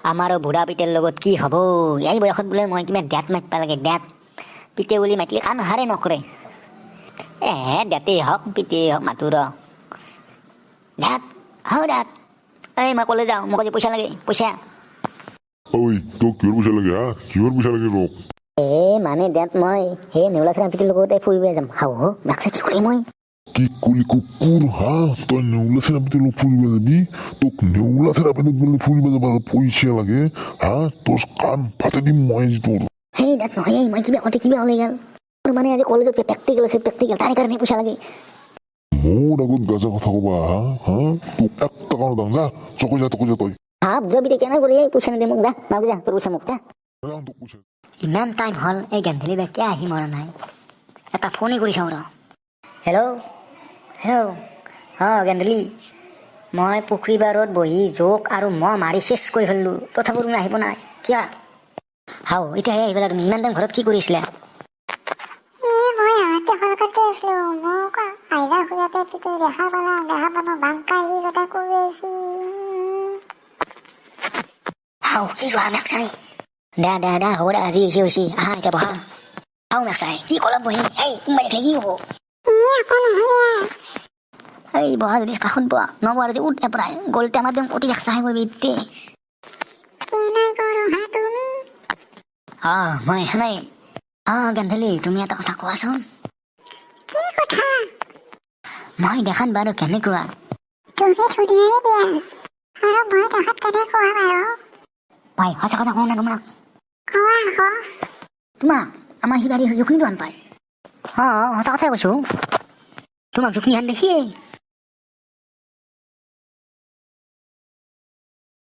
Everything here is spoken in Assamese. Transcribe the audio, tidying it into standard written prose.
আমাৰো বুঢ়া পিতেৰ লগত কি হ'ব এই বয়সত বোলে মই কিবা দাঁত মাতিব লাগে দাঁত পিতে বুলি মাতিলে কাণ হাৰে নকৰে দাঁতেই হওক পিতেই হওক মাতো ৰ দাঁত দাঁত এই মই কলে যাওঁ মোক আজি পইচা লাগে পইচা ঐ তোক কিহৰ পইচা লাগে হা কিহৰ পইচা লাগে তোক মানে দাঁত মই সেই নেউলা চেৰা পিতেৰ লগতে ফুৰিব যাম মাকছে কি কৰিম মই কি কলি কুকুৰ হা তই নেউলা চেৰাপতি লগ ফুৰিব যাবি তোক নেউলা চেৰাপতি বোলে ফুৰিব যাব পইচা লাগে হা তোৰ কাণ ফাটি দিম মই তোৰ সেই দাঁত নহয় মই কিবা ওলাই গ'ল মানে আজি কলেজত প্ৰেক্টিকেল আছে প্ৰেক্টিকেল তাৰ কাৰণে পইচা লাগে মোৰ আগত গাজা কথা কবা হা তোক 1 টকা দাম যা চকৈ যা তই বুঢ়া পিতে কেনে কৰি পইচা নিদে মোক দা মাগু যা তোৰ পইচা মোক যা তোক পইচা ইমান টাইম হ'ল এই গেন্ধেলি বা কিয় আহি মৰা নাই এটা ফোনেই কৰি চাওঁ ৰ হেল্ল' গেন্ধেলি মই পুখুৰী পাৰত বহি জোক আৰু মহ মাৰি চেচ কৰি ফেললোঁ তথাপিও তুমি আহিব নাই কিয় এতিয়াহে আহি পেলা তুমি ইমান টাইম ঘৰত কি কৰিছিলা কি কোৱা মেক্সাই দা হ'ব দে আজি হৈছে আহা এতিয়া বহা মেক্সাই কি কলম বহি কোনোবাই দেখিলে কি হ'ব বহা যদি কাষত বহা নবহাৰ যে উঠ এপৰাই গলতে আমাৰ একদম অতি দেখচাহে কৰিবি ইতে মই সেনাই গেন্ধেলি তুমি এটা কথা কোৱাচোন মই দেখাত বাৰু কেনেকুৱা ভাই সঁচা কথা কওঁ না তোমাক আমাৰ সি বাৰী জোখনি দোকান পায় সঁচা কথাই কৈছো তোমাক জোখনি হান দেখিয়ে